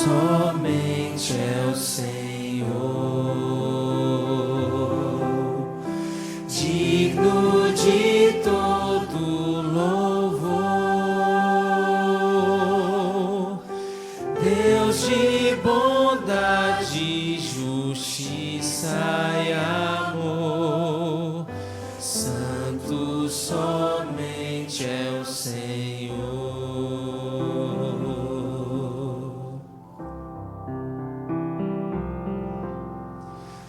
somente é o Senhor, digno de todo louvor, Deus de bondade, justiça e amor, santo somente é o Senhor.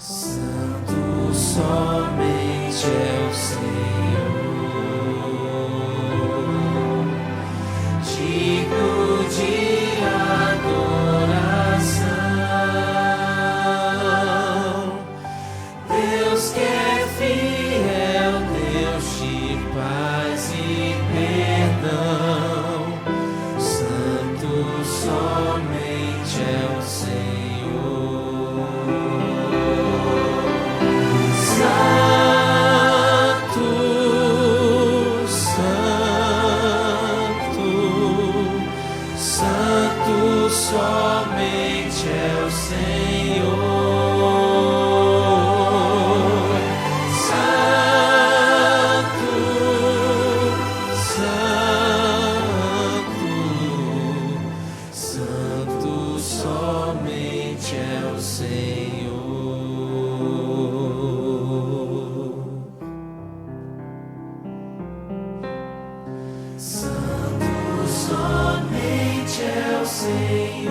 Santo somente é o Senhor, digno de adoração. Deus que é fiel, Deus de paz e perdão, santo somente é o Senhor. Santo, santo, santo somente é o Senhor. Santo, santo, santo somente é o Senhor. Santo somente é o Senhor,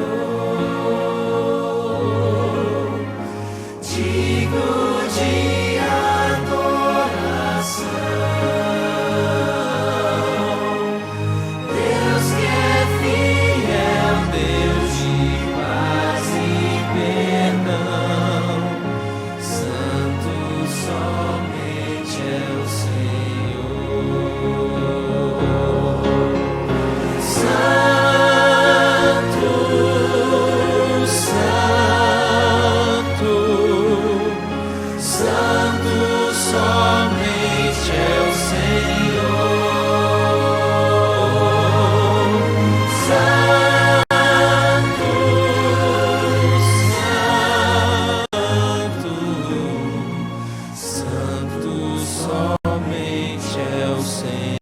digno de adoração. Deus que é fiel, Deus de paz e perdão, santo somente é o Senhor. Santo, santo, santo somente é o Senhor. Santo, santo, santo somente é o Senhor.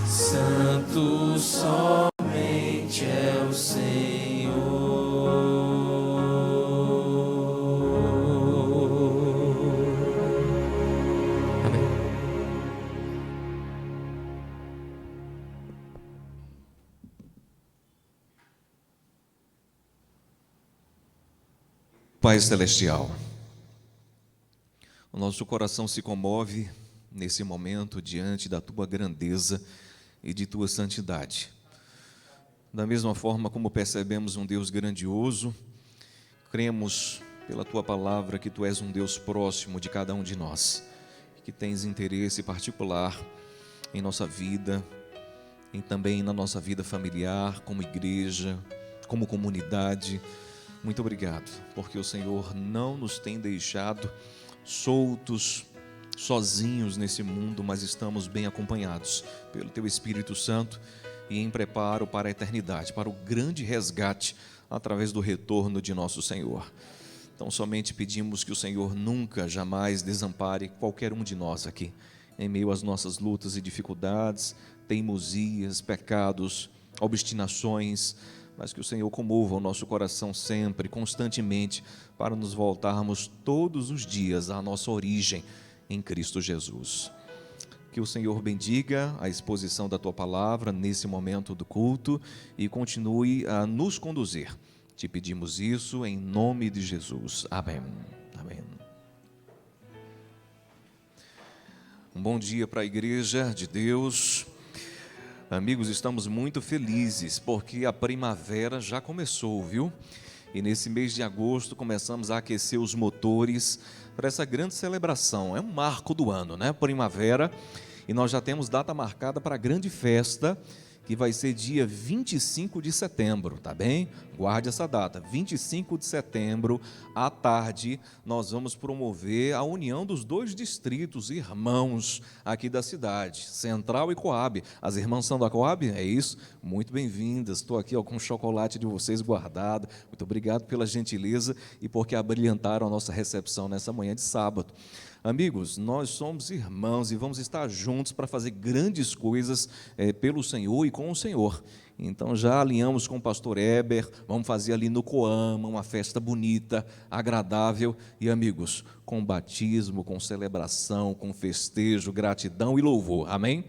Santo somente é o Senhor. Amém. Pai Celestial, o nosso coração se comove nesse momento diante da Tua grandeza e de Tua santidade. Da mesma forma como percebemos um Deus grandioso, cremos pela Tua palavra que Tu és um Deus próximo de cada um de nós, que tens interesse particular em nossa vida, também na nossa vida familiar, como igreja, como comunidade. Muito obrigado, porque o Senhor não nos tem deixado soltos, sozinhos nesse mundo, mas estamos bem acompanhados pelo Teu Espírito Santo e em preparo para a eternidade, para o grande resgate através do retorno de nosso Senhor. Então somente pedimos que o Senhor nunca, jamais desampare qualquer um de nós aqui, em meio às nossas lutas e dificuldades, teimosias, pecados, obstinações, mas que o Senhor comova o nosso coração sempre, constantemente, para nos voltarmos todos os dias à nossa origem em Cristo Jesus. Que o Senhor bendiga a exposição da Tua palavra nesse momento do culto e continue a nos conduzir. Te pedimos isso em nome de Jesus. Amém. Amém. Um bom dia para a Igreja de Deus. Amigos, estamos muito felizes porque a primavera já começou, viu? E nesse mês de agosto começamos a aquecer os motores para essa grande celebração. É um marco do ano, né? Primavera. E nós já temos data marcada para a grande festa que vai ser dia 25 de setembro, tá bem? Guarde essa data, 25 de setembro, à tarde, nós vamos promover a união dos dois distritos irmãos aqui da cidade, Central e Coab. As irmãs são da Coab? É isso? Muito bem-vindas, estou aqui ó, com o chocolate de vocês guardado, muito obrigado pela gentileza e porque abrilhantaram a nossa recepção nessa manhã de sábado. Amigos, nós somos irmãos e vamos estar juntos para fazer grandes coisas pelo Senhor e com o Senhor. Então, já alinhamos com o pastor Heber, vamos fazer ali no Coama, uma festa bonita, agradável. E, amigos, com batismo, com celebração, com festejo, gratidão e louvor. Amém?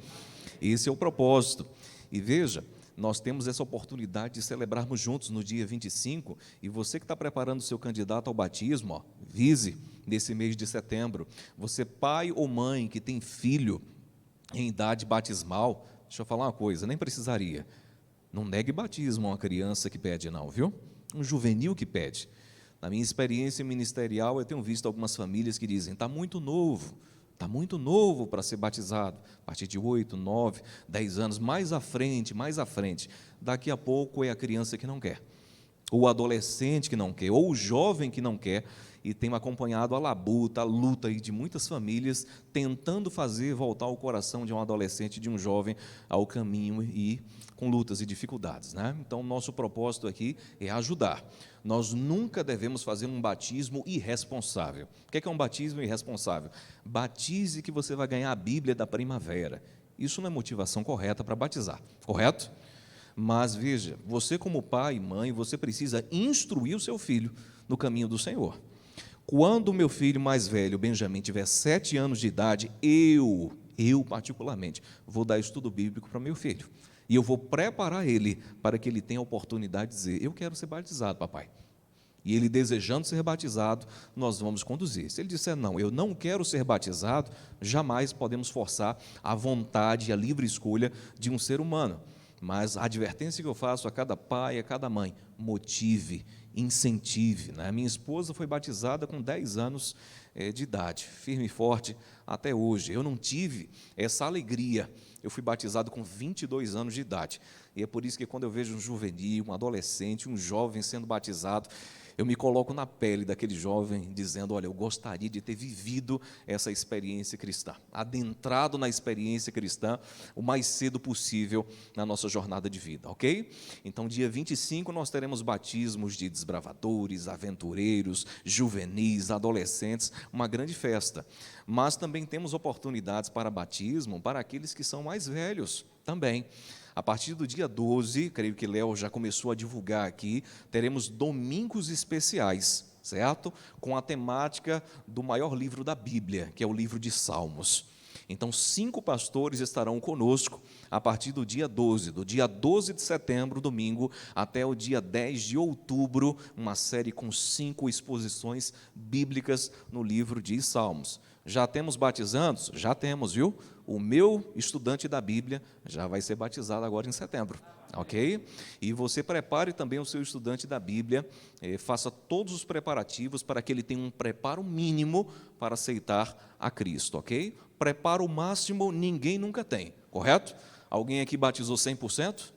Esse é o propósito. E veja, nós temos essa oportunidade de celebrarmos juntos no dia 25, e você que está preparando o seu candidato ao batismo, ó, vise nesse mês de setembro. Você, pai ou mãe que tem filho em idade batismal, deixa eu falar uma coisa, nem precisaria. Não negue batismo a uma criança que pede não, viu? Um juvenil que pede. Na minha experiência ministerial, eu tenho visto algumas famílias que dizem, está muito novo para ser batizado, a partir de 8, 9, 10 anos, mais à frente, daqui a pouco é a criança que não quer, ou o adolescente que não quer, ou o jovem que não quer, e tenho acompanhado a labuta, a luta aí de muitas famílias, tentando fazer voltar o coração de um adolescente, de um jovem, ao caminho e com lutas e dificuldades, né? Então, nosso propósito aqui é ajudar. Nós nunca devemos fazer um batismo irresponsável. O que é um batismo irresponsável? Batize que você vai ganhar a Bíblia da primavera. Isso não é motivação correta para batizar, correto? Mas, veja, você como pai e mãe, você precisa instruir o seu filho no caminho do Senhor. Quando o meu filho mais velho, Benjamin, tiver 7 anos de idade, eu particularmente, vou dar estudo bíblico para meu filho. E eu vou preparar ele para que ele tenha a oportunidade de dizer, eu quero ser batizado, papai. E ele desejando ser batizado, nós vamos conduzir. Se ele disser, não, eu não quero ser batizado, jamais podemos forçar a vontade e a livre escolha de um ser humano. Mas a advertência que eu faço a cada pai, a cada mãe, motive, incentive, né? Minha esposa foi batizada com 10 anos de idade, firme e forte até hoje. Eu não tive essa alegria. Eu fui batizado com 22 anos de idade. E é por isso que quando eu vejo um juvenil, um adolescente, um jovem sendo batizado, eu me coloco na pele daquele jovem, dizendo, olha, eu gostaria de ter vivido essa experiência cristã, adentrado na experiência cristã o mais cedo possível na nossa jornada de vida, ok? Então, dia 25, nós teremos batismos de desbravadores, aventureiros, juvenis, adolescentes, uma grande festa. Mas também temos oportunidades para batismo para aqueles que são mais velhos também. A partir do dia 12, creio que Léo já começou a divulgar aqui, teremos domingos especiais, certo? Com a temática do maior livro da Bíblia, que é o livro de Salmos. Então, 5 pastores estarão conosco a partir do dia 12, do dia 12 de setembro, domingo, até o dia 10 de outubro, uma série com 5 exposições bíblicas no livro de Salmos. Já temos batizandos? Já temos, viu? O meu estudante da Bíblia já vai ser batizado agora em setembro, ok? E você prepare também o seu estudante da Bíblia, faça todos os preparativos para que ele tenha um preparo mínimo para aceitar a Cristo, ok? Preparo máximo ninguém nunca tem, correto? Alguém aqui batizou 100%?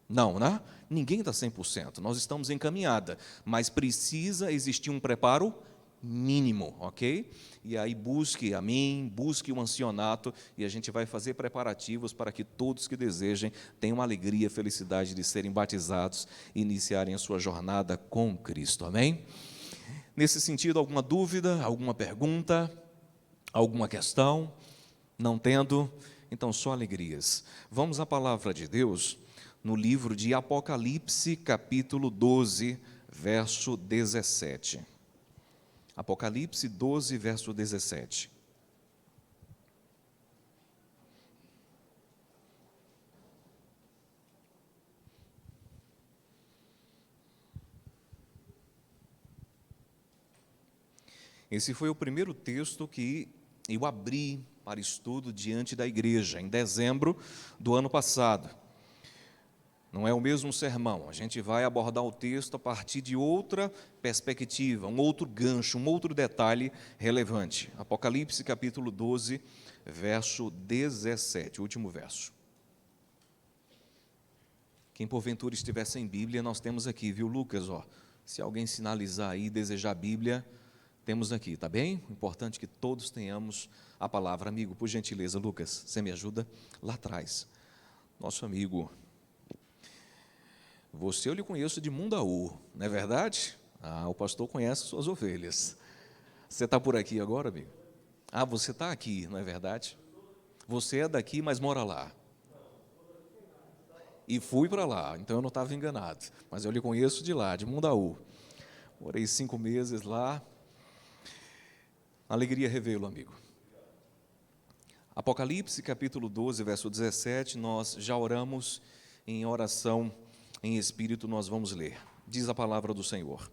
Não, né? Ninguém está 100%, nós estamos em caminhada, mas precisa existir um preparo mínimo, ok? E aí busque a mim, busque o ancionato, e a gente vai fazer preparativos para que todos que desejem tenham a alegria e a felicidade de serem batizados e iniciarem a sua jornada com Cristo, amém? Nesse sentido, alguma dúvida, alguma pergunta, alguma questão? Não tendo? Então, só alegrias. Vamos à palavra de Deus no livro de Apocalipse, capítulo 12, verso 17. Apocalipse 12, verso 17. Esse foi o primeiro texto que eu abri para estudo diante da igreja, em dezembro do ano passado. Não é o mesmo sermão, a gente vai abordar o texto a partir de outra perspectiva, um outro gancho, um outro detalhe relevante. Apocalipse capítulo 12, verso 17, último verso. Quem porventura estiver sem Bíblia, nós temos aqui, viu, Lucas? Ó, se alguém sinalizar aí, desejar a Bíblia, temos aqui, tá bem? O importante é que todos tenhamos a palavra. Amigo, por gentileza, Lucas, você me ajuda lá atrás. Nosso amigo, você eu lhe conheço de Mundaú, não é verdade? O pastor conhece suas ovelhas. Você está por aqui agora, amigo? Você está aqui, não é verdade? Você é daqui, mas mora lá. E fui para lá, então eu não estava enganado. Mas eu lhe conheço de lá, de Mundaú. Morei 5 meses lá. Alegria revê-lo, amigo. Apocalipse, capítulo 12, verso 17, nós já oramos em oração em espírito, nós vamos ler. Diz a palavra do Senhor: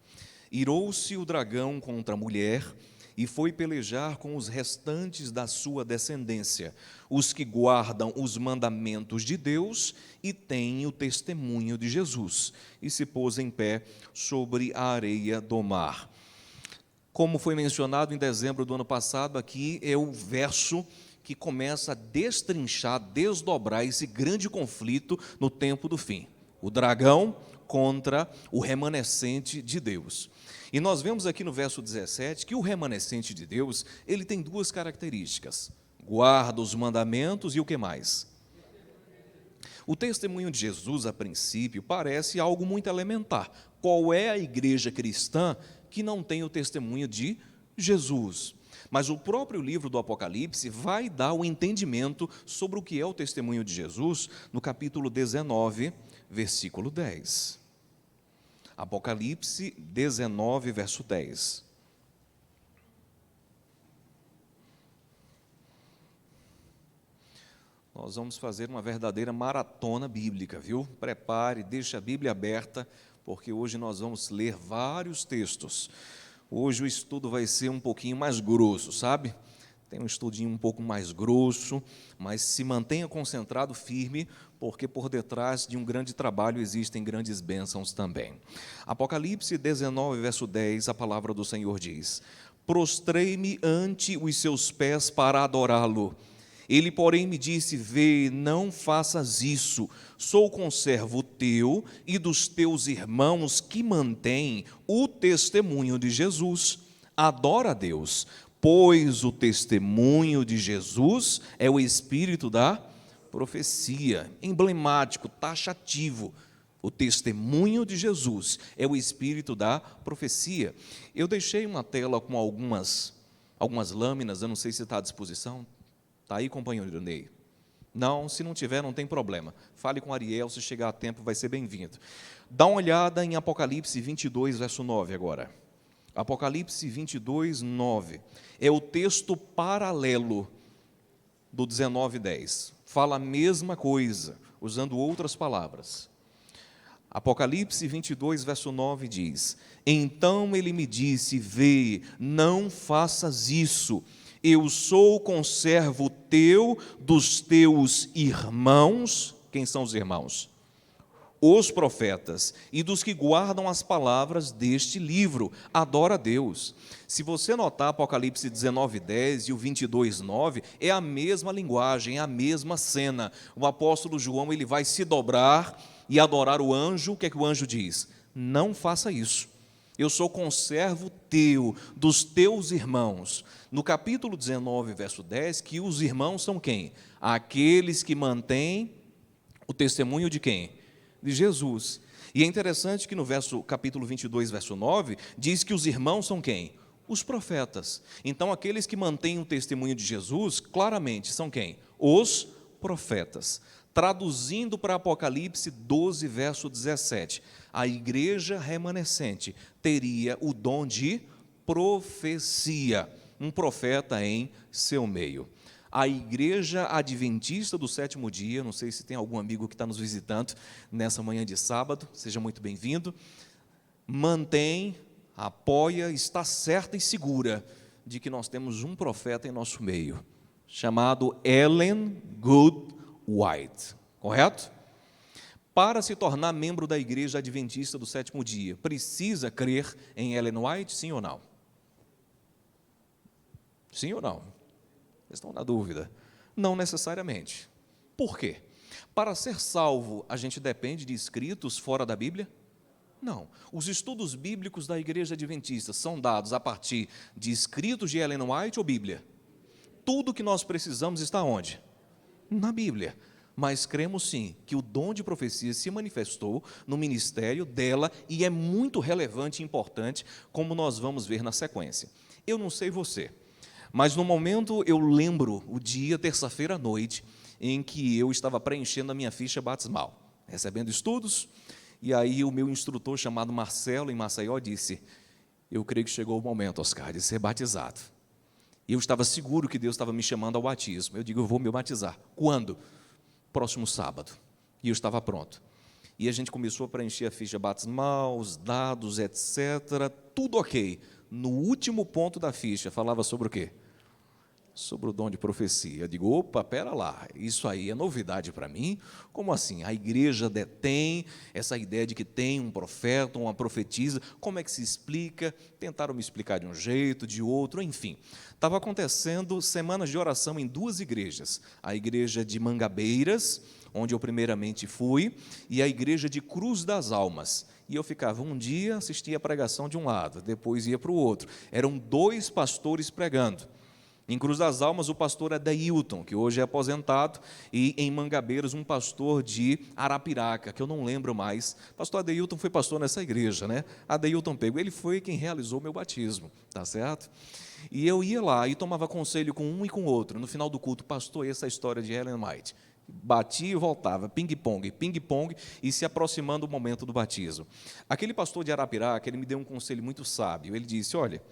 Irou-se o dragão contra a mulher e foi pelejar com os restantes da sua descendência, os que guardam os mandamentos de Deus e têm o testemunho de Jesus, e se pôs em pé sobre a areia do mar. Como foi mencionado em dezembro do ano passado, aqui é o verso que começa a destrinchar, desdobrar esse grande conflito no tempo do fim. O dragão contra o remanescente de Deus. E nós vemos aqui no verso 17 que o remanescente de Deus, ele tem 2 características: guarda os mandamentos e o que mais? O testemunho de Jesus, a princípio, parece algo muito elementar. Qual é a igreja cristã que não tem o testemunho de Jesus? Mas o próprio livro do Apocalipse vai dar o entendimento sobre o que é o testemunho de Jesus no capítulo 19, versículo 10. Apocalipse 19, verso 10. Nós vamos fazer uma verdadeira maratona bíblica, viu? Prepare, deixe a Bíblia aberta, porque hoje nós vamos ler vários textos. Hoje o estudo vai ser um pouquinho mais grosso, sabe? Tem um estudinho um pouco mais grosso, mas se mantenha concentrado, firme, porque por detrás de um grande trabalho existem grandes bênçãos também. Apocalipse 19, verso 10, a palavra do Senhor diz: Prostrei-me ante os seus pés para adorá-lo. Ele, porém, me disse: Vê, não faças isso, sou conservo teu e dos teus irmãos que mantêm o testemunho de Jesus. Adora a Deus, pois o testemunho de Jesus é o espírito da profecia, emblemático, taxativo. O testemunho de Jesus é o espírito da profecia. Eu deixei uma tela com algumas lâminas, eu não sei se está à disposição. Está aí, companheiro Ney? Não, se não tiver, não tem problema. Fale com Ariel, se chegar a tempo, vai ser bem-vindo. Dá uma olhada em Apocalipse 22, verso 9 agora. Apocalipse 22, 9. É o texto paralelo do 19, 10. Fala a mesma coisa, usando outras palavras. Apocalipse 22, verso 9 diz: Então ele me disse: Vê, não faças isso. Eu sou conservo teu, dos teus irmãos. Quem são os irmãos? Os profetas, e dos que guardam as palavras deste livro. Adora a Deus. Se você notar Apocalipse 19, 10 e o 22, 9, é a mesma linguagem, é a mesma cena. O apóstolo João, ele vai se dobrar e adorar o anjo. O que é que o anjo diz? Não faça isso. Eu sou conservo teu, dos teus irmãos. No capítulo 19, verso 10, que os irmãos são quem? Aqueles que mantêm o testemunho de quem? De Jesus. E é interessante que no capítulo 22, verso 9, diz que os irmãos são quem? Os profetas. Então, aqueles que mantêm o testemunho de Jesus, claramente, são quem? Os profetas. Traduzindo para Apocalipse 12, verso 17, a igreja remanescente teria o dom de profecia, um profeta em seu meio. A igreja adventista do sétimo dia, não sei se tem algum amigo que está nos visitando nessa manhã de sábado, seja muito bem-vindo, mantém, apoia, está certa e segura de que nós temos um profeta em nosso meio, chamado Ellen Good White, correto? Para se tornar membro da igreja adventista do sétimo dia, precisa crer em Ellen White, sim ou não? Sim ou não? Estão na dúvida? Não necessariamente. Por quê? Para ser salvo, a gente depende de escritos fora da Bíblia? Não. Os estudos bíblicos da Igreja Adventista são dados a partir de escritos de Ellen White ou Bíblia? Tudo que nós precisamos está onde? Na Bíblia. Mas cremos sim que o dom de profecia se manifestou no ministério dela e é muito relevante e importante, como nós vamos ver na sequência. Eu não sei você, mas no momento eu lembro o dia, terça-feira à noite, em que eu estava preenchendo a minha ficha batismal, recebendo estudos, e aí o meu instrutor, chamado Marcelo, em Maceió, disse: eu creio que chegou o momento, Oscar, de ser batizado. E eu estava seguro que Deus estava me chamando ao batismo. Eu digo, eu vou me batizar. Quando? Próximo sábado. E eu estava pronto. E a gente começou a preencher a ficha batismal, os dados, etc. Tudo ok. No último ponto da ficha, falava sobre o quê? Sobre o dom de profecia. Eu digo, opa, pera lá, isso aí é novidade para mim? Como assim? A igreja detém essa ideia de que tem um profeta, uma profetisa, como é que se explica? Tentaram me explicar de um jeito, de outro, enfim. Estava acontecendo semanas de oração em duas igrejas, a igreja de Mangabeiras, onde eu primeiramente fui, e a igreja de Cruz das Almas. E eu ficava um dia, assistia a pregação de um lado, depois ia para o outro. Eram dois pastores pregando. Em Cruz das Almas, o pastor Adeilton, que hoje é aposentado, e em Mangabeiras, um pastor de Arapiraca, que eu não lembro mais. Pastor Adeilton foi pastor nessa igreja, né? Adeilton pegou, ele foi quem realizou meu batismo, tá certo? E eu ia lá e tomava conselho com um e com outro. No final do culto, pastor, essa história de Ellen White. Batia e voltava, ping-pong, e se aproximando do momento do batismo. Aquele pastor de Arapiraca, ele me deu um conselho muito sábio. Ele disse, olha,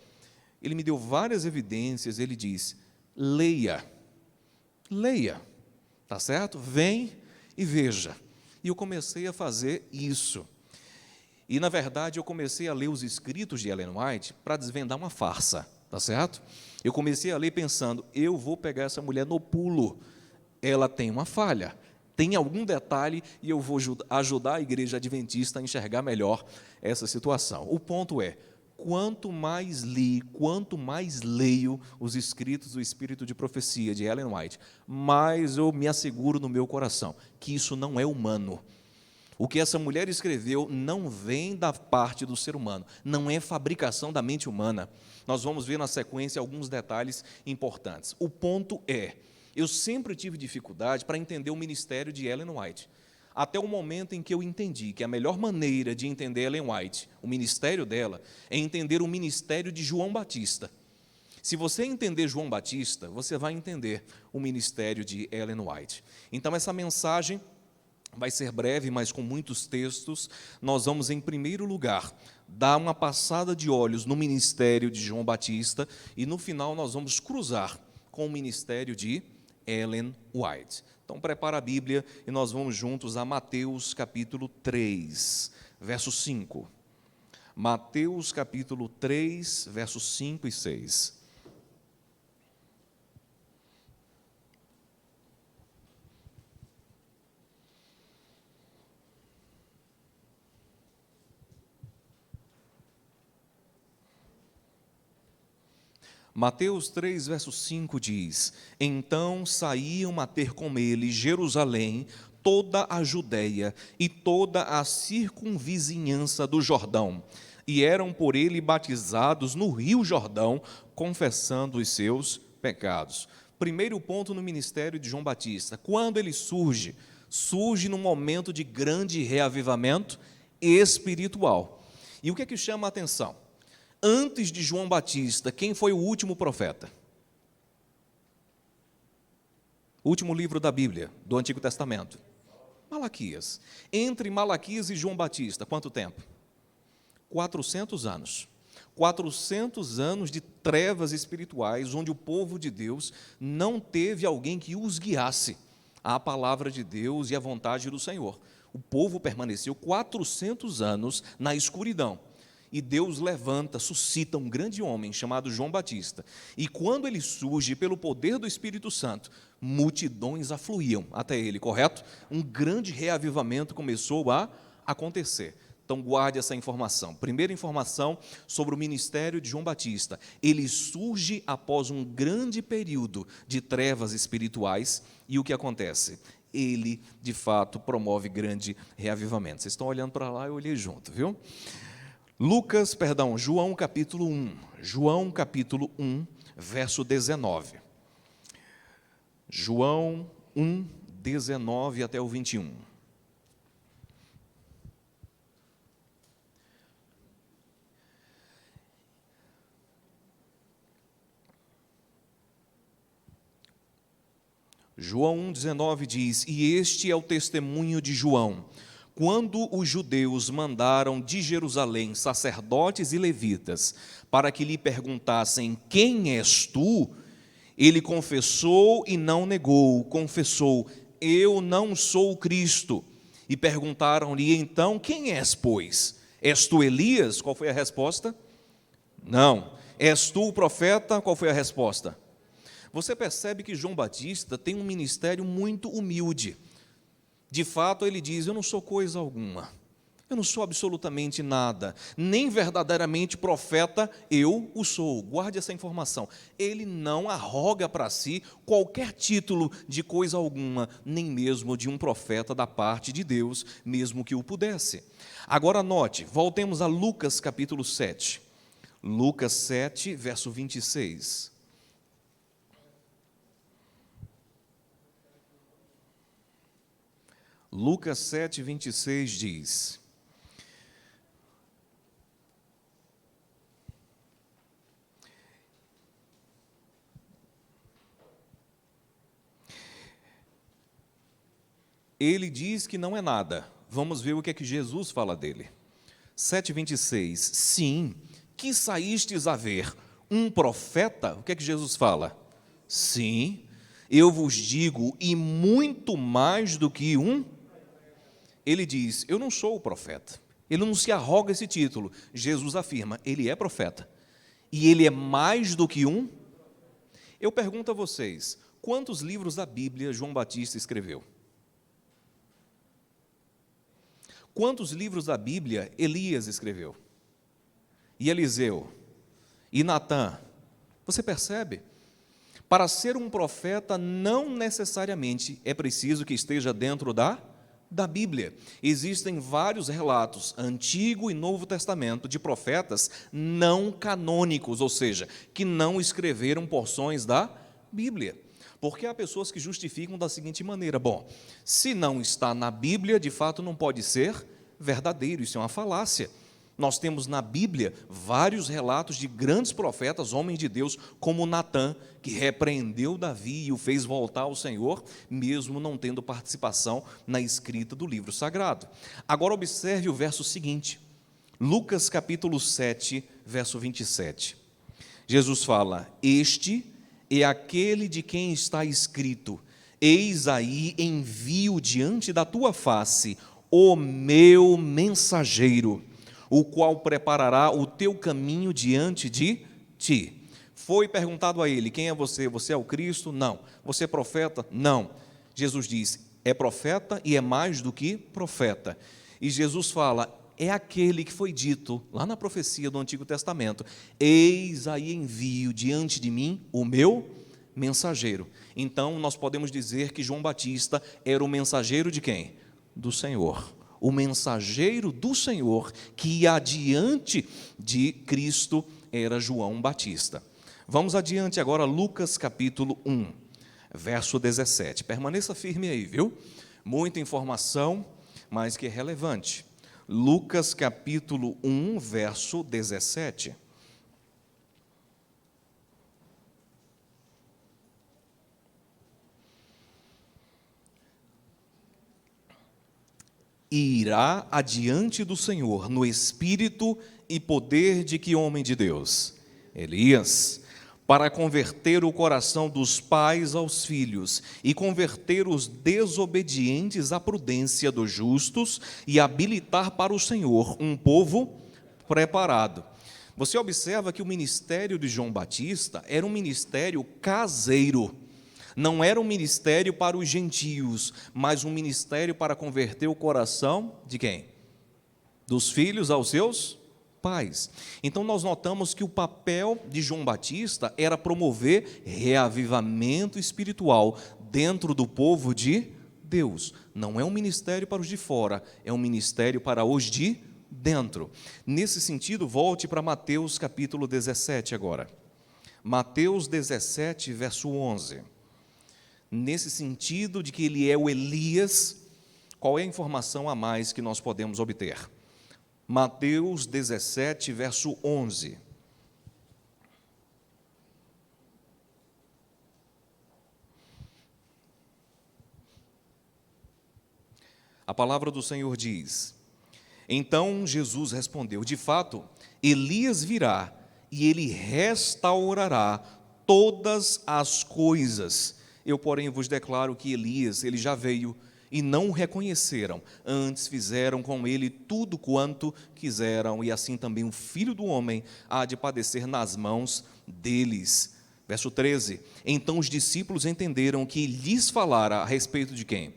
ele me deu várias evidências, ele diz, leia, tá certo? Vem e veja. E eu comecei a fazer isso. E, na verdade, eu comecei a ler os escritos de Ellen White para desvendar uma farsa, tá certo? Eu comecei a ler pensando, eu vou pegar essa mulher no pulo, ela tem uma falha, tem algum detalhe e eu vou ajudar a igreja adventista a enxergar melhor essa situação. O ponto é, quanto mais li, quanto mais leio os escritos do Espírito de Profecia de Ellen White, mais eu me asseguro no meu coração que isso não é humano. O que essa mulher escreveu não vem da parte do ser humano, não é fabricação da mente humana. Nós vamos ver na sequência alguns detalhes importantes. O ponto é, eu sempre tive dificuldade para entender o ministério de Ellen White. Até o momento em que eu entendi que a melhor maneira de entender Ellen White, o ministério dela, é entender o ministério de João Batista. Se você entender João Batista, você vai entender o ministério de Ellen White. Então, essa mensagem vai ser breve, mas com muitos textos. Nós vamos, em primeiro lugar, dar uma passada de olhos no ministério de João Batista e, no final, nós vamos cruzar com o ministério de Ellen White. Então, prepara a Bíblia e nós vamos juntos a Mateus, capítulo 3, verso 5. Mateus, capítulo 3, versos 5 e 6. Mateus 3, verso 5 diz, então saíam a ter com ele Jerusalém, toda a Judéia e toda a circunvizinhança do Jordão, e eram por ele batizados no rio Jordão, confessando os seus pecados. Primeiro ponto no ministério de João Batista, quando ele surge num momento de grande reavivamento espiritual. E o que é que chama a atenção? Antes de João Batista, quem foi o último profeta? O último livro da Bíblia, do Antigo Testamento. Malaquias. Entre Malaquias e João Batista, quanto tempo? 400 anos. 400 anos de trevas espirituais, onde o povo de Deus não teve alguém que os guiasse à palavra de Deus e à vontade do Senhor. O povo permaneceu 400 anos na escuridão. E Deus levanta, suscita um grande homem chamado João Batista. E quando ele surge pelo poder do Espírito Santo, multidões afluíam até ele, correto? Um grande reavivamento começou a acontecer. Então guarde essa informação. Primeira informação sobre o ministério de João Batista. Ele surge após um grande período de trevas espirituais. E o que acontece? ele, de fato, promove grande reavivamento. Vocês estão olhando para lá, eu olhei junto, viu? João capítulo 1. João capítulo 1, verso 19. João 1, 19 até o 21. João 1,19 diz: E este é o testemunho de João, quando os judeus mandaram de Jerusalém sacerdotes e levitas para que lhe perguntassem: Quem és tu? Ele confessou e não negou, confessou: Eu não sou o Cristo. E perguntaram-lhe então: Quem és, pois? És tu Elias? Qual foi a resposta? Não. És tu o profeta? Qual foi a resposta? Você percebe que João Batista tem um ministério muito humilde. De fato, ele diz: eu não sou coisa alguma, eu não sou absolutamente nada, nem verdadeiramente profeta eu o sou. Guarde essa informação. Ele não arroga para si qualquer título de coisa alguma, nem mesmo de um profeta da parte de Deus, mesmo que o pudesse. Agora note, voltemos a Lucas capítulo 7. Lucas 7, verso 26. Lucas 7, 26 diz: Ele diz que não é nada. Vamos ver o que é que Jesus fala dele. 7,26. Sim, que saístes a ver um profeta? O que é que Jesus fala? Sim, eu vos digo, e muito mais do que um. Ele diz: eu não sou o profeta. Ele não se arroga esse título. Jesus afirma: ele é profeta. E ele é mais do que um. Eu pergunto a vocês: quantos livros da Bíblia João Batista escreveu? Quantos livros da Bíblia Elias escreveu? E Eliseu? E Natã? Você percebe? Para ser um profeta, não necessariamente é preciso que esteja dentro da Bíblia. Existem vários relatos, Antigo e Novo Testamento, de profetas não canônicos, ou seja, que não escreveram porções da Bíblia. Porque há pessoas que justificam da seguinte maneira: bom, se não está na Bíblia, de fato não pode ser verdadeiro, isso é uma falácia. Nós temos na Bíblia vários relatos de grandes profetas, homens de Deus, como Natã, que repreendeu Davi e o fez voltar ao Senhor, mesmo não tendo participação na escrita do livro sagrado. Agora observe o verso seguinte, Lucas capítulo 7, verso 27. Jesus fala: este é aquele de quem está escrito: eis aí envio diante da tua face o meu mensageiro, o qual preparará o teu caminho diante de ti. Foi perguntado a ele: quem é você? Você é o Cristo? Não. Você é profeta? Não. Jesus diz: é profeta e é mais do que profeta. E Jesus fala: é aquele que foi dito lá na profecia do Antigo Testamento: eis aí envio diante de mim o meu mensageiro. Então nós podemos dizer que João Batista era o mensageiro de quem? Do Senhor. O mensageiro do Senhor que ia adiante de Cristo era João Batista. Vamos adiante agora, Lucas capítulo 1, verso 17. Permaneça firme aí, viu? Muita informação, mas que é relevante. Lucas capítulo 1, verso 17. E irá adiante do Senhor no espírito e poder de que homem de Deus? Elias, para converter o coração dos pais aos filhos e converter os desobedientes à prudência dos justos e habilitar para o Senhor um povo preparado. Você observa que o ministério de João Batista era um ministério caseiro. Não era um ministério para os gentios, mas um ministério para converter o coração de quem? Dos filhos aos seus pais. Então nós notamos que o papel de João Batista era promover reavivamento espiritual dentro do povo de Deus. Não é um ministério para os de fora, é um ministério para os de dentro. Nesse sentido, volte para Mateus capítulo 17 agora. Mateus 17, verso 11. Nesse sentido de que ele é o Elias, qual é a informação a mais que nós podemos obter? Mateus 17, verso 11. A palavra do Senhor diz: Então Jesus respondeu: De fato, Elias virá e ele restaurará todas as coisas. Eu, porém, vos declaro que Elias, ele já veio e não o reconheceram, antes fizeram com ele tudo quanto quiseram, e assim também o Filho do Homem há de padecer nas mãos deles. Verso 13: Então os discípulos entenderam que lhes falara a respeito de quem?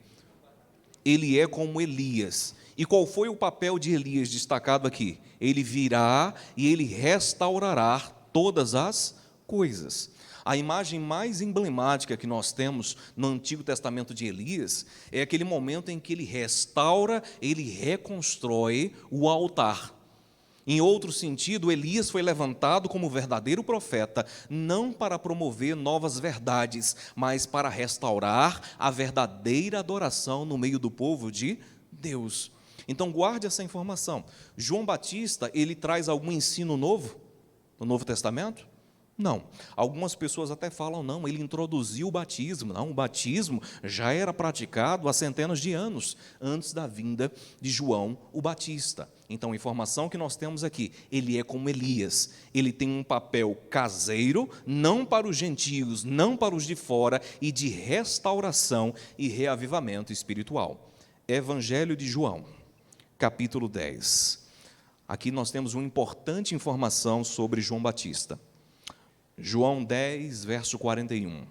Ele é como Elias. E qual foi o papel de Elias destacado aqui? Ele virá e ele restaurará todas as coisas. A imagem mais emblemática que nós temos no Antigo Testamento de Elias é aquele momento em que ele restaura, ele reconstrói o altar. Em outro sentido, Elias foi levantado como verdadeiro profeta, não para promover novas verdades, mas para restaurar a verdadeira adoração no meio do povo de Deus. Então, guarde essa informação. João Batista, ele traz algum ensino novo no Novo Testamento? Não. Algumas pessoas até falam, não, ele introduziu o batismo. Não, o batismo já era praticado há centenas de anos antes da vinda de João o Batista. Então, a informação que nós temos aqui, ele é como Elias. Ele tem um papel caseiro, não para os gentios, não para os de fora, e de restauração e reavivamento espiritual. Evangelho de João, capítulo 10. Aqui nós temos uma importante informação sobre João Batista. João 10, verso 41.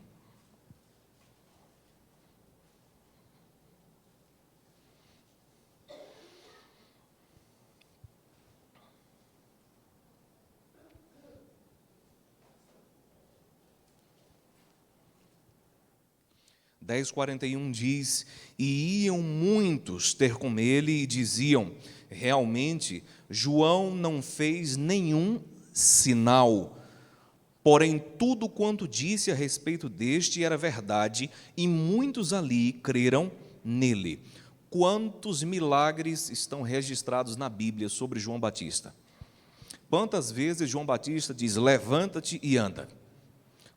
Dez 41 diz: E iam muitos ter com ele e diziam: Realmente, João não fez nenhum sinal. Porém, tudo quanto disse a respeito deste era verdade, e muitos ali creram nele. Quantos milagres estão registrados na Bíblia sobre João Batista? Quantas vezes João Batista diz, levanta-te e anda?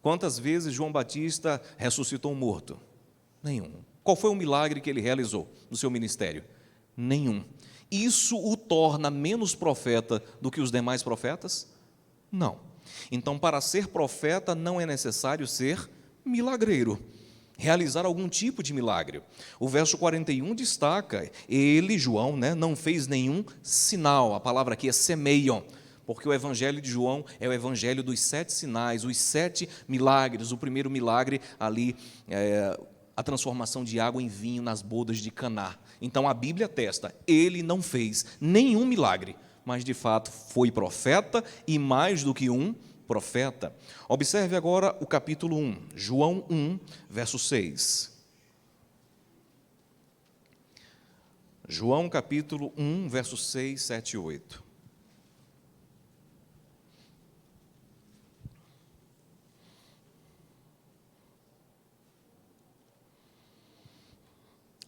Quantas vezes João Batista ressuscitou um morto? Nenhum. Qual foi o milagre que ele realizou no seu ministério? Nenhum. Isso o torna menos profeta do que os demais profetas? Não. Então, para ser profeta, não é necessário ser milagreiro, realizar algum tipo de milagre. O verso 41 destaca, ele, João, não fez nenhum sinal. A palavra aqui é semeion, porque o evangelho de João é o evangelho dos 7 sinais, os 7 milagres. O primeiro milagre ali a transformação de água em vinho nas bodas de Caná. Então, a Bíblia atesta, ele não fez nenhum milagre, mas de fato foi profeta e mais do que um profeta. Observe agora o capítulo 1, João 1, verso 6. João capítulo 1, verso 6, 7 e 8.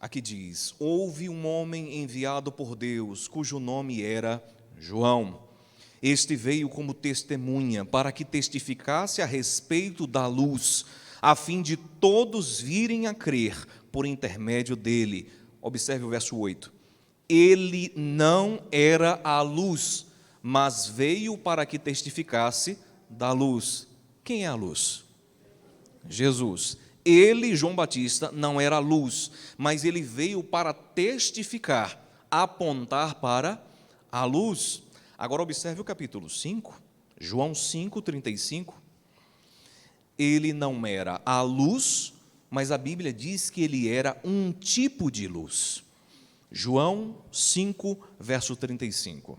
Aqui diz: houve um homem enviado por Deus, cujo nome era João. Este veio como testemunha, para que testificasse a respeito da luz, a fim de todos virem a crer por intermédio dele. Observe o verso 8. Ele não era a luz, mas veio para que testificasse da luz. Quem é a luz? Jesus. Ele, João Batista, não era a luz, mas ele veio para testificar, apontar para a luz. Agora observe o capítulo 5, João 5, 35. Ele não era a luz, mas a Bíblia diz que ele era um tipo de luz. João 5, verso 35.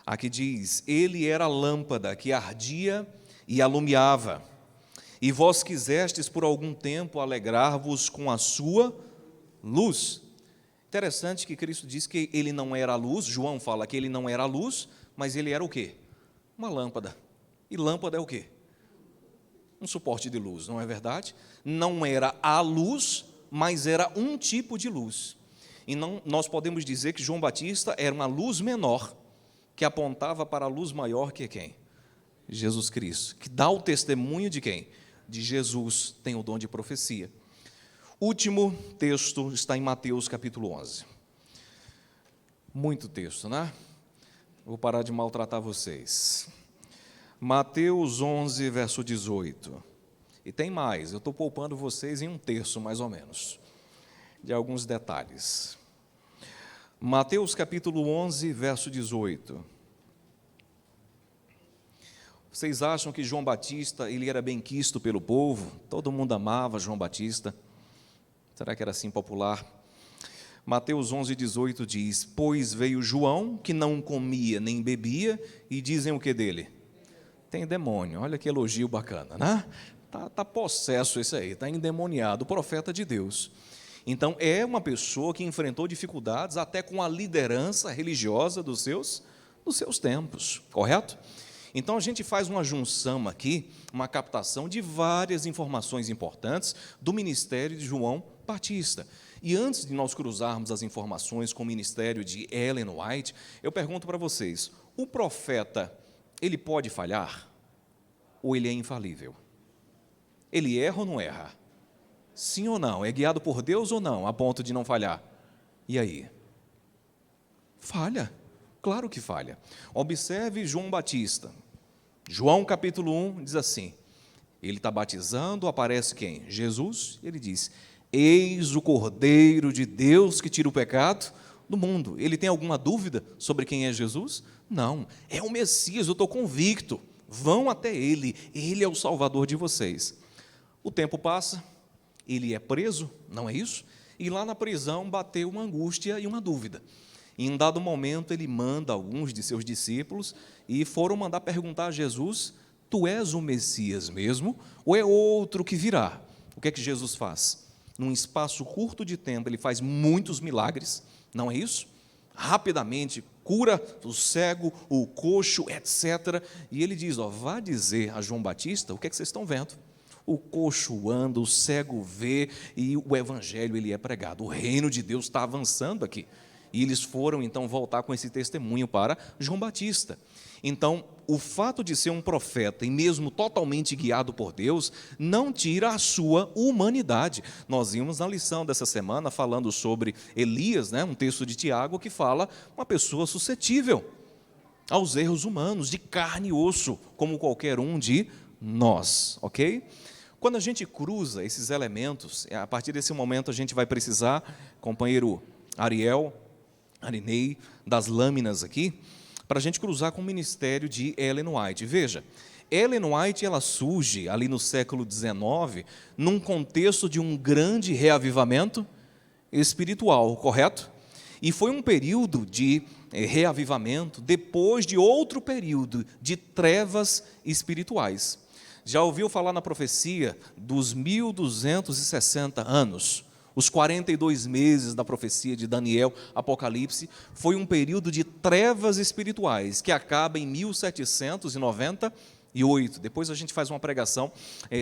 Aqui diz: ele era a lâmpada que ardia e alumiava, e vós quisestes por algum tempo alegrar-vos com a sua luz. Interessante que Cristo diz que ele não era a luz. João fala que ele não era a luz, mas ele era o quê? Uma lâmpada. E lâmpada é o quê? Um suporte de luz, não é verdade? Não era a luz, mas era um tipo de luz. E não, nós podemos dizer que João Batista era uma luz menor, que apontava para a luz maior que quem? Jesus Cristo, que dá o testemunho de quem? De Jesus, tem o dom de profecia. Último texto está em Mateus capítulo 11. Muito texto, né? Vou parar de maltratar vocês. Mateus 11, verso 18. E tem mais, eu estou poupando vocês em um terço, mais ou menos, de alguns detalhes. Mateus capítulo 11, verso 18. Vocês acham que João Batista, ele era bem quisto pelo povo? Todo mundo amava João Batista. Será que era assim popular? Mateus 11, 18 diz: pois veio João, que não comia nem bebia, e dizem o que dele? Tem demônio. Olha que elogio bacana, né? Tá possesso esse aí, está endemoniado, o profeta de Deus. Então, é uma pessoa que enfrentou dificuldades até com a liderança religiosa dos seus tempos, correto? Então, a gente faz uma junção aqui, uma captação de várias informações importantes do ministério de João Batista. E antes de nós cruzarmos as informações com o ministério de Ellen White, eu pergunto para vocês, o profeta, ele pode falhar? Ou ele é infalível? Ele erra ou não erra? Sim ou não? É guiado por Deus ou não, a ponto de não falhar? E aí? Falha, claro que falha. Observe João Batista. João capítulo 1 diz assim, ele está batizando, aparece quem? Jesus, ele diz: eis o Cordeiro de Deus que tira o pecado do mundo. Ele tem alguma dúvida sobre quem é Jesus? Não, é o Messias, eu estou convicto. Vão até ele é o Salvador de vocês. O tempo passa, ele é preso, não é isso? E lá na prisão bateu uma angústia e uma dúvida. Em um dado momento, ele manda alguns de seus discípulos e foram mandar perguntar a Jesus: tu és o Messias mesmo, ou é outro que virá? O que é que Jesus faz? Num espaço curto de tempo, ele faz muitos milagres, não é isso? Rapidamente, cura o cego, o coxo, etc. E ele diz, vá dizer a João Batista o que é que vocês estão vendo. O coxo anda, o cego vê, e o evangelho ele é pregado. O reino de Deus está avançando aqui. E eles foram, então, voltar com esse testemunho para João Batista. Então, o fato de ser um profeta, e mesmo totalmente guiado por Deus, não tira a sua humanidade. Nós vimos na lição dessa semana, falando sobre Elias, né, um texto de Tiago, que fala uma pessoa suscetível aos erros humanos, de carne e osso, como qualquer um de nós, ok? Quando a gente cruza esses elementos, a partir desse momento a gente vai precisar, companheiro Arinei, das lâminas aqui, para a gente cruzar com o ministério de Ellen White. Veja, Ellen White ela surge ali no século XIX, num contexto de um grande reavivamento espiritual, correto? E foi um período de reavivamento depois de outro período de trevas espirituais. Já ouviu falar na profecia dos 1260 anos? Os 42 meses da profecia de Daniel, Apocalipse, foi um período de trevas espirituais, que acaba em 1798. Depois a gente faz uma pregação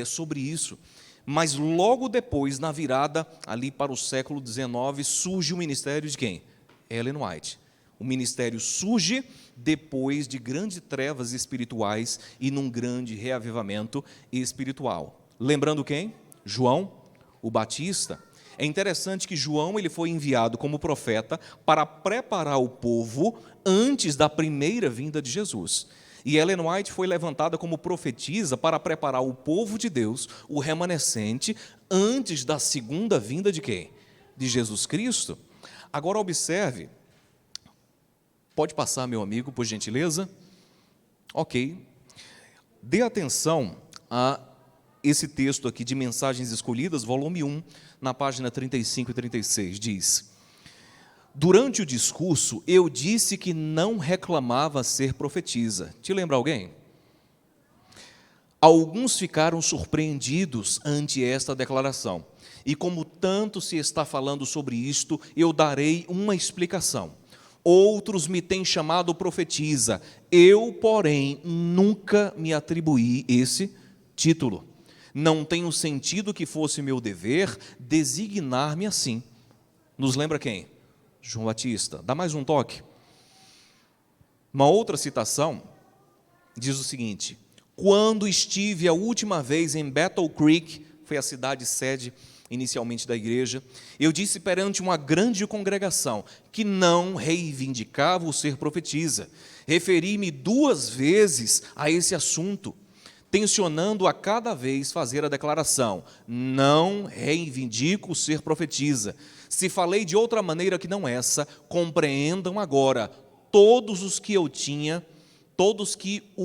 sobre isso. Mas logo depois, na virada, ali para o século XIX, surge o ministério de quem? Ellen White. O ministério surge depois de grandes trevas espirituais e num grande reavivamento espiritual. Lembrando quem? João, o Batista. É interessante que João ele foi enviado como profeta para preparar o povo antes da primeira vinda de Jesus. E Ellen White foi levantada como profetisa para preparar o povo de Deus, o remanescente, antes da segunda vinda de quem? De Jesus Cristo. Agora observe, pode passar, meu amigo, por gentileza? Ok. Dê atenção a esse texto aqui de Mensagens Escolhidas, volume 1, na página 35 e 36, diz: Durante o discurso, eu disse que não reclamava ser profetisa. Te lembra alguém? Alguns ficaram surpreendidos ante esta declaração. E como tanto se está falando sobre isto, eu darei uma explicação. Outros me têm chamado profetisa. Eu, porém, nunca me atribuí esse título. Não tenho sentido que fosse meu dever designar-me assim. Nos lembra quem? João Batista. Dá mais um toque. Uma outra citação diz o seguinte: quando estive a última vez em Battle Creek, foi a cidade sede inicialmente da igreja, eu disse perante uma grande congregação que não reivindicava o ser profetisa. Referi-me 2 vezes a esse assunto, tensionando a cada vez fazer a declaração: não reivindico o ser profetisa. Se falei de outra maneira que não essa, compreendam agora, o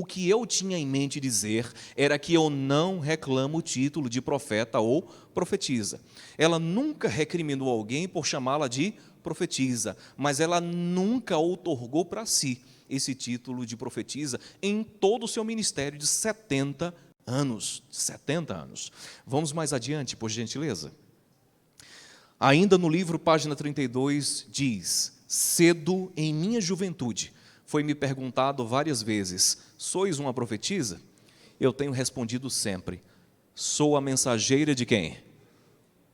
que eu tinha em mente dizer era que eu não reclamo o título de profeta ou profetisa. Ela nunca recriminou alguém por chamá-la de profetisa, mas ela nunca outorgou para si esse título de profetisa em todo o seu ministério de 70 anos. 70 anos. Vamos mais adiante, por gentileza. Ainda no livro, página 32, diz: cedo em minha juventude, foi-me perguntado várias vezes: sois uma profetisa? Eu tenho respondido sempre: sou a mensageira de quem?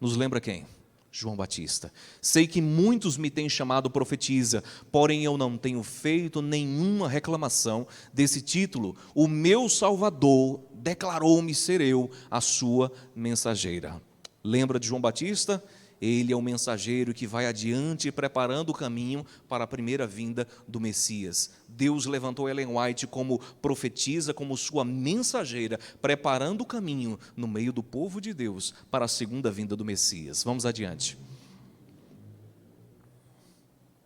Nos lembra quem? João Batista. Sei que muitos me têm chamado profetisa, porém eu não tenho feito nenhuma reclamação desse título. O meu Salvador declarou-me ser eu a sua mensageira. Lembra de João Batista? Ele é o mensageiro que vai adiante preparando o caminho para a primeira vinda do Messias. Deus levantou Ellen White como profetisa, como sua mensageira, preparando o caminho no meio do povo de Deus para a segunda vinda do Messias. Vamos adiante.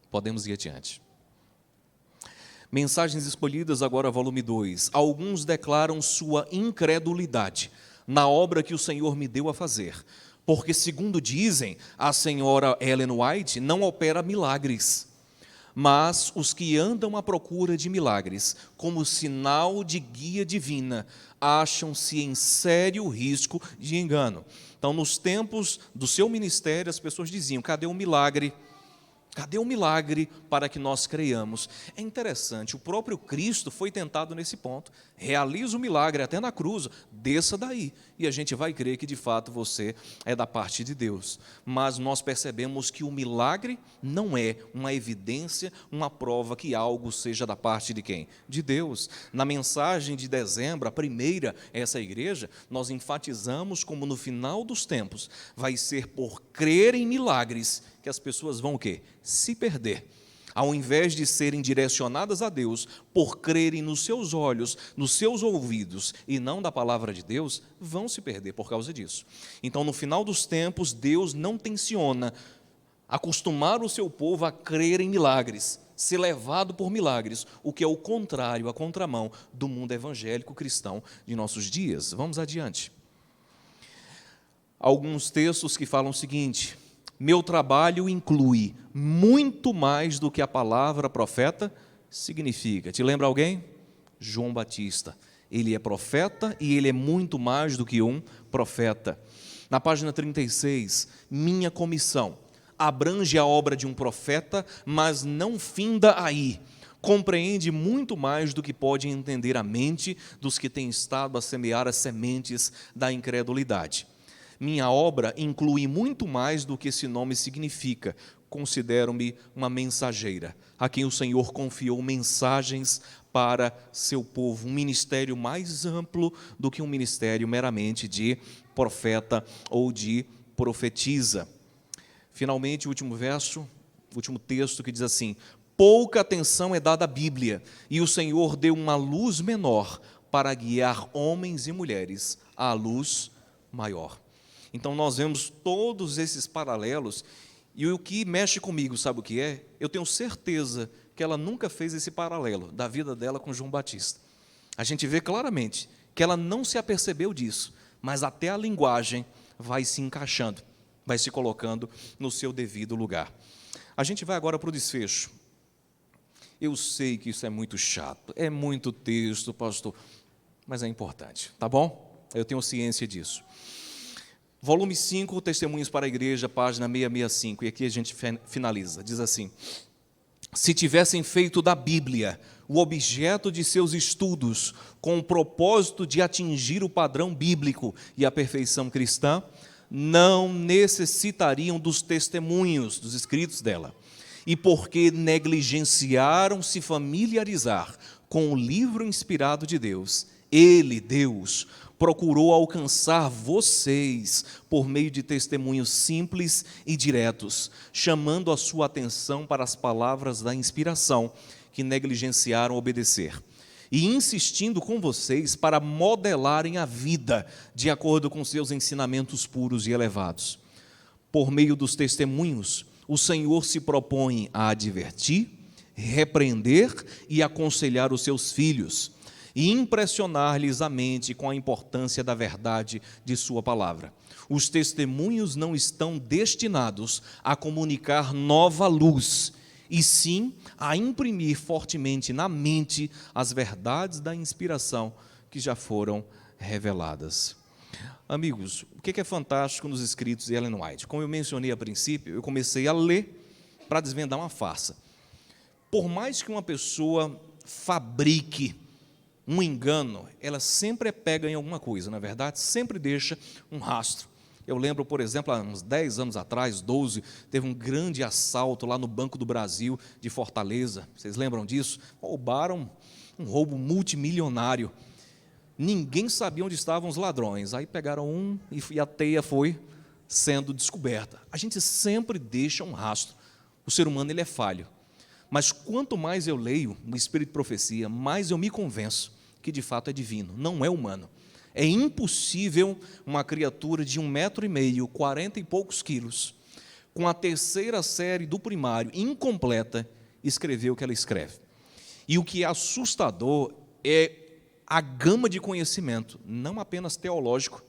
Podemos ir adiante. Mensagens escolhidas, agora volume 2. Alguns declaram sua incredulidade na obra que o Senhor me deu a fazer, porque, segundo dizem, a senhora Ellen White não opera milagres, mas os que andam à procura de milagres, como sinal de guia divina, acham-se em sério risco de engano. Então, nos tempos do seu ministério, as pessoas diziam: cadê o milagre? Cadê o milagre para que nós creiamos? É interessante, o próprio Cristo foi tentado nesse ponto. Realiza o milagre até na cruz, desça daí, e a gente vai crer que de fato você é da parte de Deus. Mas nós percebemos que o milagre não é uma evidência, uma prova que algo seja da parte de quem? De Deus. Na mensagem de dezembro, a primeira, essa igreja, nós enfatizamos como no final dos tempos vai ser por crer em milagres que as pessoas vão o quê? Se perder. Ao invés de serem direcionadas a Deus, por crerem nos seus olhos, nos seus ouvidos, e não da palavra de Deus, vão se perder por causa disso. Então, no final dos tempos, Deus não tenciona acostumar o seu povo a crer em milagres, ser levado por milagres, o que é o contrário, a contramão do mundo evangélico cristão de nossos dias. Vamos adiante. Alguns textos que falam o seguinte: meu trabalho inclui muito mais do que a palavra profeta significa. Te lembra alguém? João Batista. Ele é profeta e ele é muito mais do que um profeta. Na página 36, minha comissão abrange a obra de um profeta, mas não finda aí. Compreende muito mais do que pode entender a mente dos que têm estado a semear as sementes da incredulidade. Minha obra inclui muito mais do que esse nome significa. Considero-me uma mensageira, a quem o Senhor confiou mensagens para seu povo. Um ministério mais amplo do que um ministério meramente de profeta ou de profetisa. Finalmente, o último verso, o último texto que diz assim: pouca atenção é dada à Bíblia, e o Senhor deu uma luz menor para guiar homens e mulheres à luz maior. Então, nós vemos todos esses paralelos, e o que mexe comigo, sabe o que é? Eu tenho certeza que ela nunca fez esse paralelo da vida dela com João Batista. A gente vê claramente que ela não se apercebeu disso, mas até a linguagem vai se encaixando, vai se colocando no seu devido lugar. A gente vai agora para o desfecho. Eu sei que isso é muito chato, é muito texto, pastor, mas é importante, tá bom? Eu tenho ciência disso. Volume 5, Testemunhos para a Igreja, página 665, e aqui a gente finaliza, diz assim: se tivessem feito da Bíblia o objeto de seus estudos com o propósito de atingir o padrão bíblico e a perfeição cristã, não necessitariam dos testemunhos, dos escritos dela. E porque negligenciaram se familiarizar com o livro inspirado de Deus, Ele, Deus, procurou alcançar vocês por meio de testemunhos simples e diretos, chamando a sua atenção para as palavras da inspiração, que negligenciaram obedecer, e insistindo com vocês para modelarem a vida de acordo com seus ensinamentos puros e elevados. Por meio dos testemunhos, o Senhor se propõe a advertir, repreender e aconselhar os seus filhos, e impressionar-lhes a mente com a importância da verdade de sua palavra. Os testemunhos não estão destinados a comunicar nova luz, e sim a imprimir fortemente na mente as verdades da inspiração que já foram reveladas. Amigos, o que é fantástico nos escritos de Ellen White? Como eu mencionei a princípio, eu comecei a ler para desvendar uma farsa. Por mais que uma pessoa fabrique um engano, ela sempre é pega em alguma coisa, na verdade, sempre deixa um rastro. Eu lembro, por exemplo, há uns 10 anos atrás, 12, teve um grande assalto lá no Banco do Brasil de Fortaleza. Vocês lembram disso? Roubaram um roubo multimilionário. Ninguém sabia onde estavam os ladrões. Aí pegaram um e a teia foi sendo descoberta. A gente sempre deixa um rastro. O ser humano, ele é falho. Mas quanto mais eu leio no Espírito de Profecia, mais eu me convenço que de fato é divino, não é humano. É impossível uma criatura de 1,5 m, 40 e poucos quilos, com a terceira série do primário incompleta, escrever o que ela escreve. E o que é assustador é a gama de conhecimento, não apenas teológico,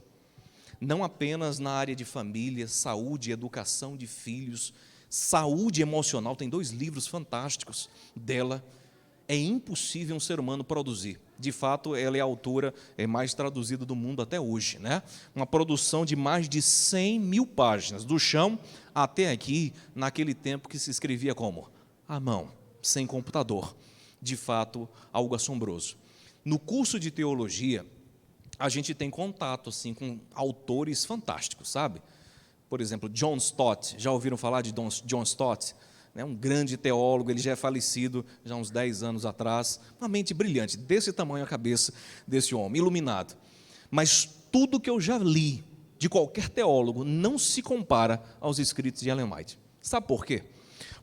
não apenas na área de família, saúde, educação de filhos, saúde emocional. Tem 2 livros fantásticos dela. É impossível um ser humano produzir. De fato, ela é a autora mais traduzida do mundo até hoje, né? Uma produção de mais de 100 mil páginas, do chão até aqui, naquele tempo que se escrevia como? À mão, sem computador. De fato, algo assombroso. No curso de teologia, a gente tem contato assim, com autores fantásticos, sabe? Por exemplo, John Stott. Já ouviram falar de John Stott? Um grande teólogo, ele já é falecido já há uns 10 anos atrás, uma mente brilhante, desse tamanho a cabeça desse homem, iluminado. Mas tudo que eu já li de qualquer teólogo não se compara aos escritos de Ellen White. Sabe por quê?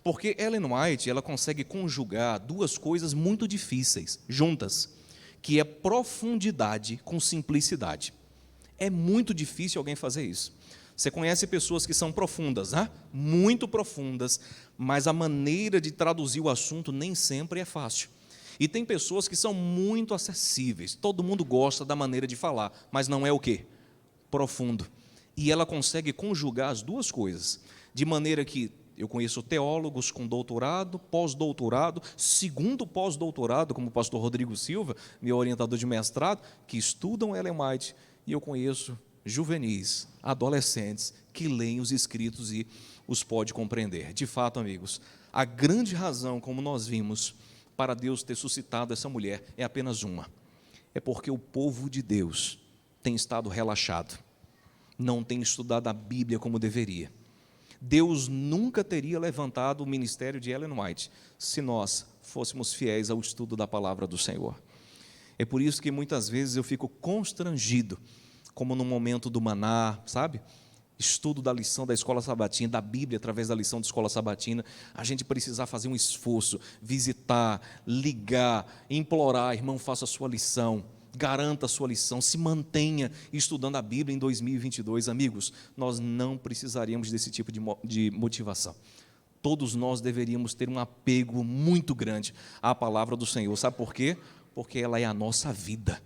Porque Ellen White, ela consegue conjugar 2 coisas muito difíceis juntas, que é profundidade com simplicidade. É muito difícil alguém fazer isso. Você conhece pessoas que são profundas, né? Muito profundas, mas a maneira de traduzir o assunto nem sempre é fácil. E tem pessoas que são muito acessíveis, todo mundo gosta da maneira de falar, mas não é o quê? Profundo. E ela consegue conjugar as 2 coisas, de maneira que eu conheço teólogos com doutorado, pós-doutorado, segundo pós-doutorado, como o pastor Rodrigo Silva, meu orientador de mestrado, que estudam Ellen White, e eu conheço juvenis, adolescentes, que leem os escritos e os pode compreender. De fato, amigos, a grande razão, como nós vimos, para Deus ter suscitado essa mulher é apenas uma. É porque o povo de Deus tem estado relaxado, não tem estudado a Bíblia como deveria. Deus nunca teria levantado o ministério de Ellen White se nós fôssemos fiéis ao estudo da palavra do Senhor. É por isso que muitas vezes eu fico constrangido, como no momento do maná, sabe? Estudo da lição da escola sabatina, da Bíblia através da lição da escola sabatina, a gente precisar fazer um esforço, visitar, ligar, implorar, irmão, faça a sua lição, garanta a sua lição, se mantenha estudando a Bíblia em 2022. Amigos, nós não precisaríamos desse tipo de motivação. Todos nós deveríamos ter um apego muito grande à palavra do Senhor. Sabe por quê? Porque ela é a nossa vida.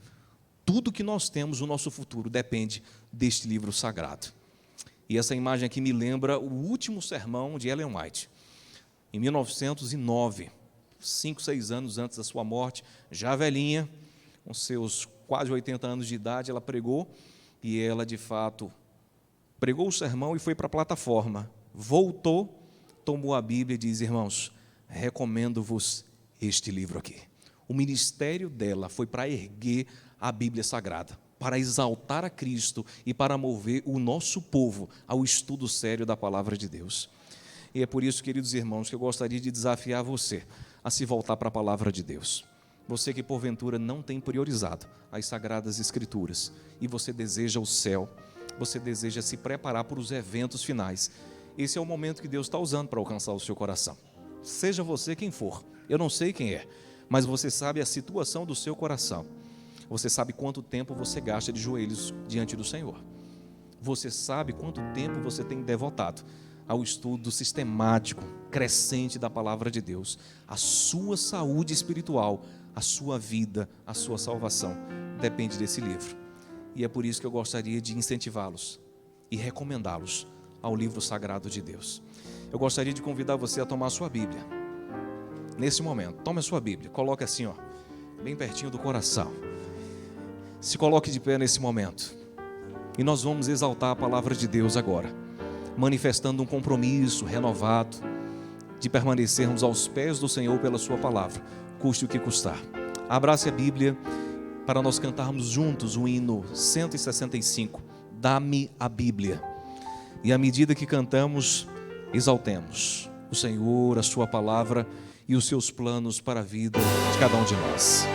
Tudo que nós temos, o nosso futuro, depende deste livro sagrado. E essa imagem aqui me lembra o último sermão de Ellen White. em 1909, 5, 6 anos antes da sua morte, já velhinha, com seus quase 80 anos de idade, ela pregou, e ela, de fato, pregou o sermão e foi para a plataforma. Voltou, tomou a Bíblia e diz: irmãos, recomendo-vos este livro aqui. O ministério dela foi para erguer a Bíblia Sagrada, para exaltar a Cristo e para mover o nosso povo ao estudo sério da palavra de Deus. E é por isso, queridos irmãos, que eu gostaria de desafiar você a se voltar para a palavra de Deus. Você que porventura não tem priorizado as Sagradas Escrituras e você deseja o céu, você deseja se preparar para os eventos finais, esse é o momento que Deus está usando para alcançar o seu coração. Seja você quem for, eu não sei quem é, mas você sabe a situação do seu coração. Você sabe quanto tempo você gasta de joelhos diante do Senhor. Você sabe quanto tempo você tem devotado ao estudo sistemático, crescente da palavra de Deus. A sua saúde espiritual, a sua vida, a sua salvação depende desse livro. E é por isso que eu gostaria de incentivá-los e recomendá-los ao livro sagrado de Deus. Eu gostaria de convidar você a tomar a sua Bíblia. Nesse momento, tome a sua Bíblia, coloque assim, bem pertinho do coração. Se coloque de pé nesse momento. E nós vamos exaltar a palavra de Deus agora, manifestando um compromisso renovado de permanecermos aos pés do Senhor pela sua palavra, custe o que custar. Abrace a Bíblia para nós cantarmos juntos o hino 165, Dá-me a Bíblia. E à medida que cantamos, exaltemos o Senhor, a sua palavra e os seus planos para a vida de cada um de nós.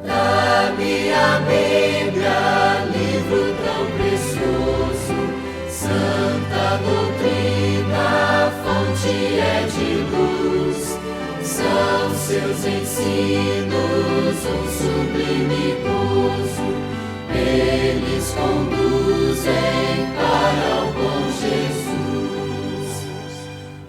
Dá-me a Bíblia, livro tão precioso, santa doutrina, fonte é de luz. São seus ensinos um sublime gozo, eles conduzem para o bom Jesus.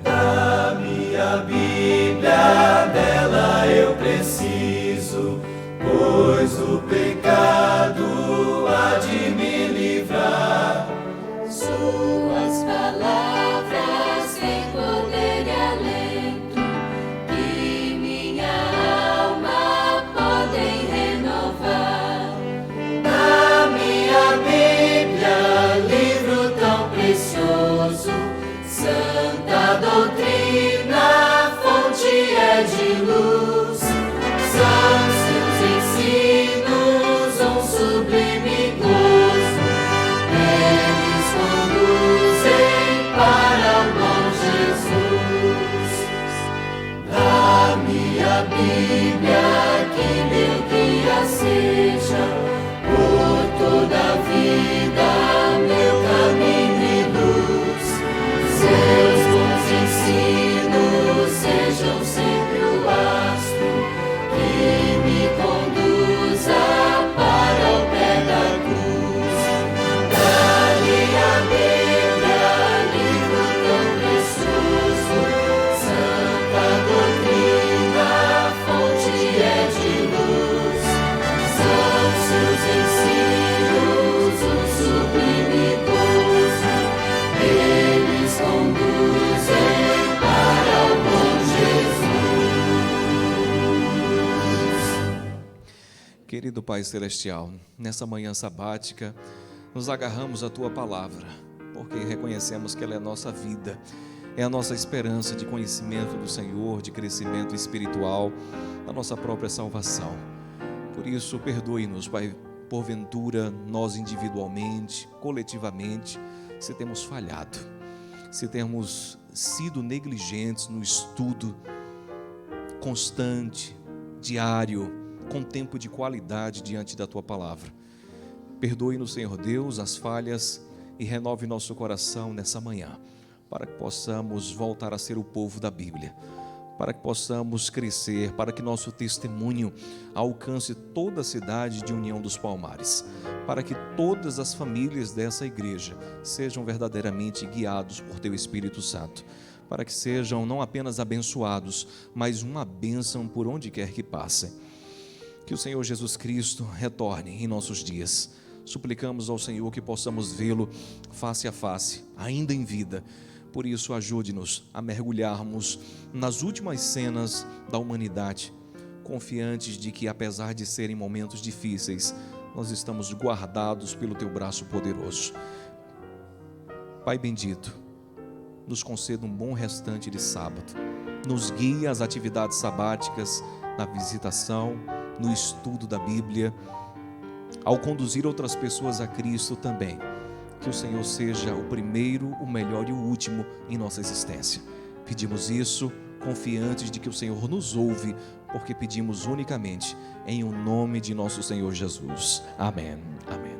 Dá-me a Bíblia, dela eu preciso, pois o pecado há de me livrar. Suas palavras têm poder e alento, que minha alma podem renovar. Dá-me a Bíblia, livro tão precioso, santa doutrina, fonte é de luz. São seus ensinos um sublime gozo, eles conduzem para o bom Jesus. Dá-me a Bíblia, que meu guia seja, por toda a vida, meu caminho e luz. Seus bons ensinos sejam sempre o astro que me conduza para o pé da cruz. Dá-me a Bíblia, livro tão precioso, santa doutrina, fonte é de luz. São seus ensinos um sublime gozo, eles conduzem para o bom Jesus. Querido Pai Celestial, nessa manhã sabática, nos agarramos à Tua Palavra, porque reconhecemos que ela é a nossa vida, é a nossa esperança de conhecimento do Senhor, de crescimento espiritual, da nossa própria salvação. Por isso, perdoe-nos, Pai, porventura, nós individualmente, coletivamente, se temos falhado, se temos sido negligentes no estudo constante, diário, com tempo de qualidade diante da Tua Palavra. Perdoe-nos, Senhor Deus, as falhas e renove nosso coração nessa manhã, para que possamos voltar a ser o povo da Bíblia, para que possamos crescer, para que nosso testemunho alcance toda a cidade de União dos Palmares, para que todas as famílias dessa igreja sejam verdadeiramente guiados por Teu Espírito Santo, para que sejam não apenas abençoados, mas uma bênção por onde quer que passem. Que o Senhor Jesus Cristo retorne em nossos dias. Suplicamos ao Senhor que possamos vê-lo face a face, ainda em vida. Por isso, ajude-nos a mergulharmos nas últimas cenas da humanidade, confiantes de que, apesar de serem momentos difíceis, nós estamos guardados pelo Teu braço poderoso. Pai bendito, nos conceda um bom restante de sábado. Nos guie às atividades sabáticas, na visitação, no estudo da Bíblia, ao conduzir outras pessoas a Cristo também. Que o Senhor seja o primeiro, o melhor e o último em nossa existência. Pedimos isso confiantes de que o Senhor nos ouve, porque pedimos unicamente em o nome de nosso Senhor Jesus. Amém. Amém.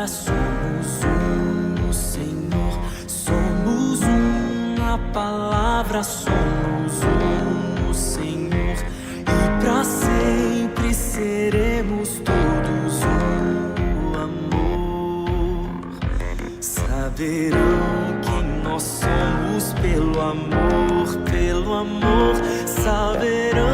Somos um no Senhor, somos um na palavra, somos um no Senhor, e para sempre seremos todos um no amor. Saberão quem nós somos pelo amor, saberão